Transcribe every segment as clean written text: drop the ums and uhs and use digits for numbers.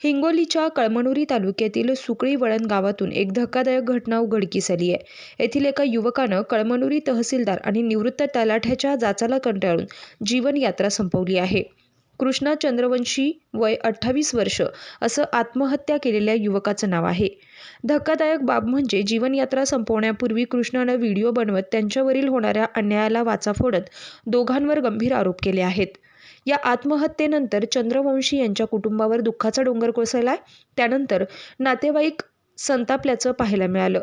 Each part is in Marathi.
हिंगोलीच्या कळमनुरी तालुक्यातील सुकळी वळण गावातून एक धक्कादायक घटना उघडकीस आली आहे. येथील एका युवकानं कळमनुरी तहसीलदार आणि निवृत्त तलाठ्याच्या जाचाला कंटाळून जीवनयात्रा संपवली आहे. कृष्णा चंद्रवंशी, वय 28 वर्ष, असं आत्महत्या केलेल्या युवकाचं नाव आहे. धक्कादायक बाब म्हणजे जीवनयात्रा संपवण्यापूर्वी कृष्णानं व्हिडिओ बनवत त्यांच्यावरील होणाऱ्या अन्यायाला वाचा फोडत दोघांवर गंभीर आरोप केले आहेत. या आत्महत्येनंतर चंद्रवंशी यांच्या कुटुंबावर दुःखाचा डोंगर कोसळलाय. त्यानंतर नातेवाईक संतापल्याचं पाहायला मिळालं.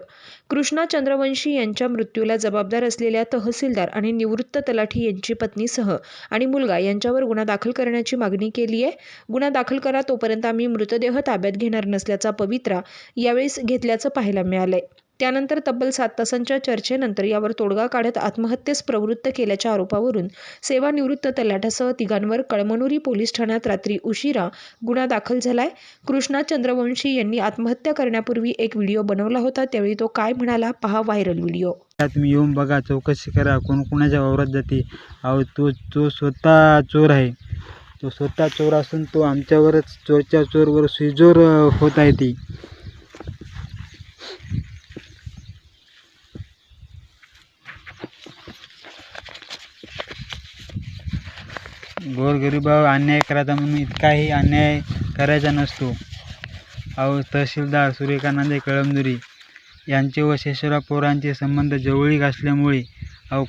कृष्णा चंद्रवंशी यांच्या मृत्यूला जबाबदार असलेल्या तहसीलदार आणि निवृत्त तलाठी यांची पत्नीसह आणि मुलगा यांच्यावर गुन्हा दाखल करण्याची मागणी केली आहे. गुन्हा दाखल करा, तोपर्यंत आम्ही मृतदेह ताब्यात घेणार नसल्याचा पवित्रा यावेळेस घेतल्याचं पाहायला मिळालंय. त्यानंतर तब्बल 7 तासांच्या चर्चेनंतर यावर तोडगा काढत आत्महत्येस प्रवृत्त केल्याच्या आरोपावरून सेवानिवृत्त तलाठ्यासह तिघांवर कळमनुरी पोलीस ठाण्यात रात्री उशिरा गुन्हा दाखल झालाय. कृष्णा चंद्रवंशी यांनी आत्महत्या करण्यापूर्वी एक व्हिडिओ बनवला होता. त्यावेळी तो काय म्हणाला, पहा व्हायरल व्हिडिओ. तुम्ही येऊन बघा, चौकशी करा, कोण कोणाच्या वावरात जाते. अहो तो स्वतः चोर आहे. तो स्वतः चोर असून तो आमच्यावरच चोरच्या चोरवर सुईजोर होत आहे. ती गोरगरिबावर अन्याय करायचा म्हणून इतकाही अन्याय करायचा नसतो. अहो तहसीलदार सूर्यकांत कळमनुरी यांचे व शेषराव पवारांचे संबंध जवळीक असल्यामुळे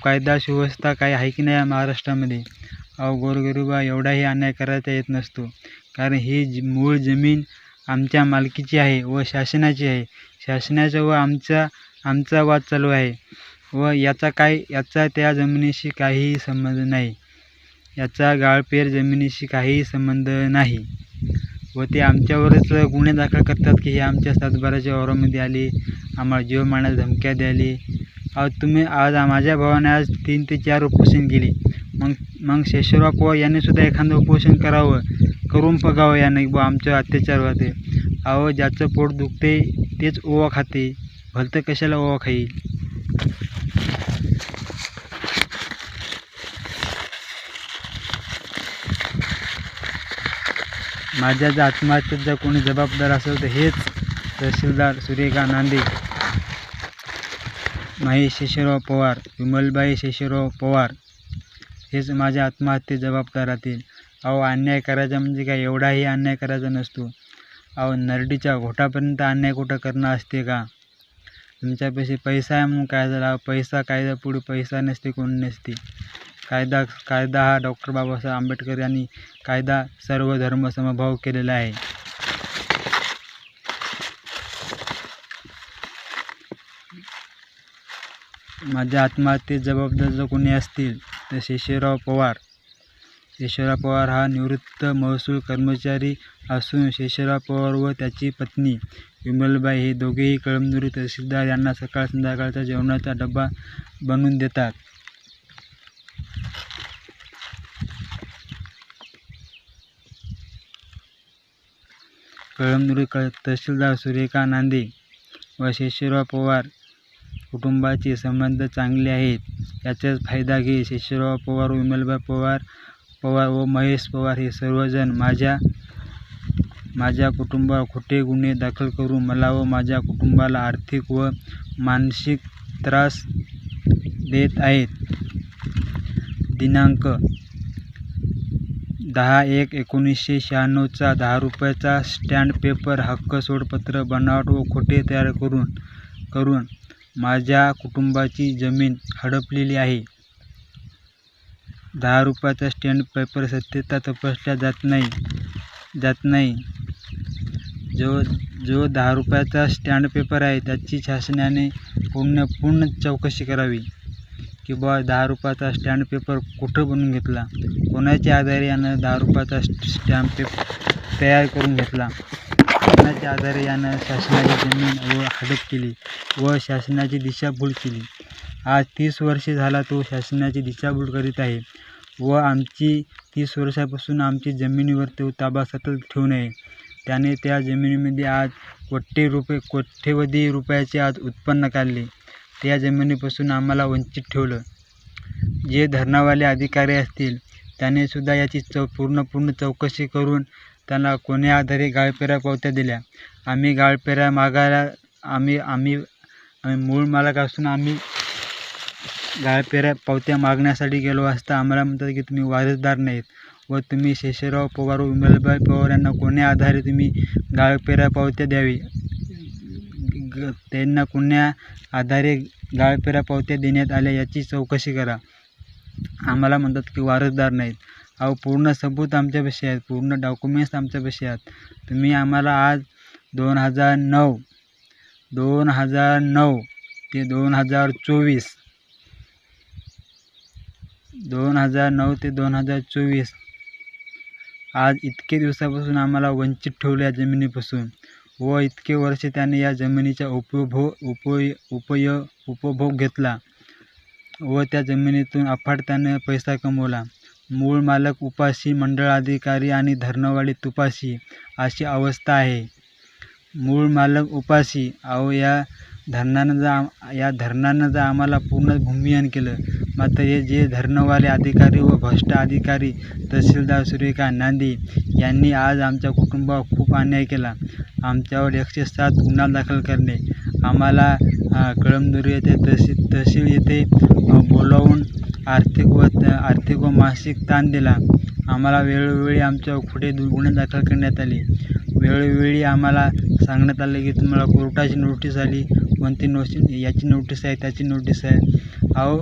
कायदा सुव्यवस्था काही आहे की नाही या महाराष्ट्रामध्ये. गोरगरिबा एवढाही अन्याय करायचा येत नसतो. कारण ही मूळ जमीन आमच्या मालकीची आहे व शासनाची आहे. शासनाचा व आमचा वाद चालू आहे व याचा त्या जमिनीशी काहीही संबंध नाही. याचा गाळपेर जमिनीशी काहीही संबंध नाही व ते आमच्यावरच गुन्हे दाखल करतात की हे आमच्या सातबाराच्या वावरामध्ये आले, आम्हाला जीव मारण्यास धमक्या द्यायले. आज माझ्या भावाने आज 3 ते 4 उपोषण केले. मग शेषराव पवार यांनी सुद्धा एखादं उपोषण करून बघावं याने व आमच्यावर अत्याचार होते. ज्याचं पोट दुखते तेच ओवा खाते, भलतं कशाला ओवा खाईल. माझ्या जर आत्महत्येत जर कोणी जबाबदार असेल तर हेच तहसीलदार सूर्यकांत नांदे, महेश शेषराव पवार, विमलबाई शेषराव पवार हेच माझ्या आत्महत्येत जबाबदार राहतील. अन्याय करायचा म्हणजे काय एवढाही अन्याय करायचा नसतो. नरडीच्या घोटापर्यंत अन्याय कुठं करणं असते का? तुमच्यापाशी पैसा आहे म्हणून काय झाला? पैसा कायदा पुढे पैसा नसते, कोण नसते. कायदा हा डॉक्टर बाबासाहेब आंबेडकर यांनी कायदा सर्व धर्म समभाव केलेला आहे. माझ्या आत्महत्येत जबाबदार जर कोणी असतील तर शेषराव पवार हा निवृत्त महसूल कर्मचारी असून शेषराव पवार व त्याची पत्नी विमलबाई हे दोघेही कळमनुरी तहसीलदार यांना सकाळ संध्याकाळचा जेवणाचा डबा बनवून देतात. कळमनुरी तहसीलदार सूर्यकांत नांदे व शेषराव पवार कुटुंबाचे संबंध चांगले आहेत. याचाच फायदा घेत शेषराव पवार, विमलबाई पवार व महेश पवार हे सर्वजण माझ्या कुटुंबावर खोटे गुन्हे दाखल करून मला व माझ्या कुटुंबाला आर्थिक व मानसिक त्रास देत आहेत. दिनांक 10/1/1996 10 रुपयाचा स्टॅम्प पेपर, हक्क सोडपत्र बनावट व खोटे तयार करून माझ्या कुटुंबाची जमीन हडपलेली आहे. 10 रुपयाचा स्टॅम्प पेपर सत्यता तपासल्या जात नाही. जो 10 रुपयाचा स्टॅम्प पेपर आहे त्याची शासनाने पूर्ण चौकशी करावी की 10 रुपयाचा स्टॅम्प पेपर कुठं बनवून घेतला, कोणाच्या आधारे यानं 10 रुपयाचा स्टॅम्प पेपर तयार करून घेतला, कोणाच्या आधारे यानं शासनाची जमीन हडप केली व शासनाची दिशाभूल केली. आज 30 वर्षे झाला तो शासनाची दिशाभूल करीत आहे व आमची 30 वर्षापासून आमची जमिनीवर तो ताबा सतत ठेवून आहे. त्याने त्या जमिनीमध्ये आज कोट्यवधी रुपयाचे आज उत्पन्न काढले. त्या जमिनीपासून आम्हाला वंचित ठेवलं. जे धरणावाले अधिकारी असतील त्याने सुद्धा याची पूर्ण चौकशी करून त्यांना कोणी आधारे गाळपेऱ्या पावत्या दिल्या. आम्ही गाळपेऱ्या मागायला आम्ही आम्ही आम्ही मूळ मालक असून आम्ही गाळपेऱ्या पावत्या मागण्यासाठी गेलो असता आम्हाला म्हणतात की तुम्ही वारसदार नाहीत व तुम्ही शेषराव पवार व विमलबाई पवार यांना कोणी आधारे तुम्ही गाळपेऱ्या पावत्या द्यावी, त्यांना कोण्या आधारे गाळपेऱ्या पावत्या देण्यात आल्या याची चौकशी करा. आम्हाला म्हणतात की वारसदार नाहीत. अहो पूर्ण सबूत आमच्यापाशी आहेत, पूर्ण डॉक्युमेंट्स आमच्यापाशी आहेत. तुम्ही आम्हाला आज 2009 ते 2024 आज इतके दिवसापासून आम्हाला वंचित ठेवलं या जमिनीपासून व इतके वर्ष त्याने या जमिनीचा उपभोग घेतला व त्या जमिनीतून अफाट त्याने पैसा कमवला. मूळ मालक उपाशी, मंडळ अधिकारी आणि धरणवाडीत उपाशी अशी अवस्था आहे. मूळ मालक उपाशी. अहो या धरणानं जर आम्हाला पूर्ण भूमिहीन केलं, मात्र हे जे धरणवाले अधिकारी व भ्रष्ट अधिकारी तहसीलदार सूर्यकांत नांदे यांनी आज आमच्या कुटुंबावर खूप अन्याय केला. आमच्यावर 107 गुन्हा दाखल करणे, आम्हाला कळमनुरी येथे तहसील येथे बोलावून आर्थिक व मानसिक ताण दिला. आम्हाला वेळोवेळी आमच्यावर खोटे गुन्हे दाखल करण्यात आले. वेळोवेळी आम्हाला सांगण्यात आलं की तुम्हाला कोर्टाची नोटीस आली, कोणती याची नोटीस आहे, त्याची नोटीस आहे. अहो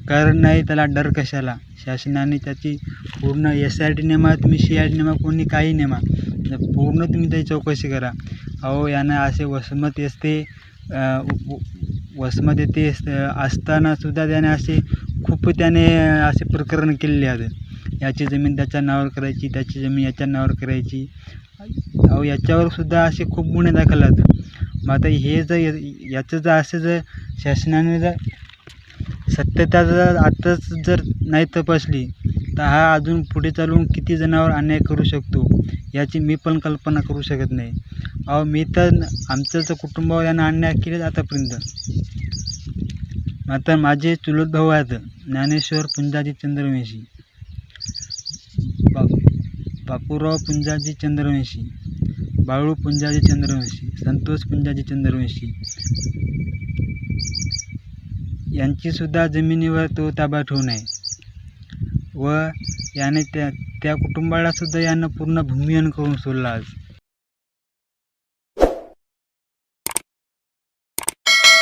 कर नाही त्याला डर कशाला? शासनाने त्याची पूर्ण SIT नेमा, तुम्ही CID नेमा, कोणी काही नेमा, पूर्ण तुम्ही त्याची चौकशी करा. अहो यानं असे वसमत येथे असतानासुद्धा त्याने खूप असे प्रकरण केलेले आहेत. याची जमीन त्याच्या नावावर करायची, त्याची जमीन याच्या नावावर करायची. अहो याच्यावर सुद्धा असे खूप गुन्हे दाखल आहेत. मग आता याचं जर असं जर शासनाने जर सत्यता जर आताच जर नाही तपासली तर हा अजून पुढे चालून किती जणांवर अन्याय करू शकतो याची मी पण कल्पना करू शकत नाही. अहो मी तर आमचं कुटुंबावर यानं अन्याय केलेच आतापर्यंत. मात्र माझे चुलत भाऊ आहेत ज्ञानेश्वर पुंजाजी चंद्रवंशी, बापूराव पुंजाजी चंद्रवंशी, बाळू पुंजाजी चंद्रवंशी, संतोष पुंजाजी चंद्रवंशी यांचीसुद्धा जमिनीवर तो ताबा ठेवून आहे व याने त्या कुटुंबाला सुद्धा यानं पूर्ण भूमिहीन करून सोडलं आज.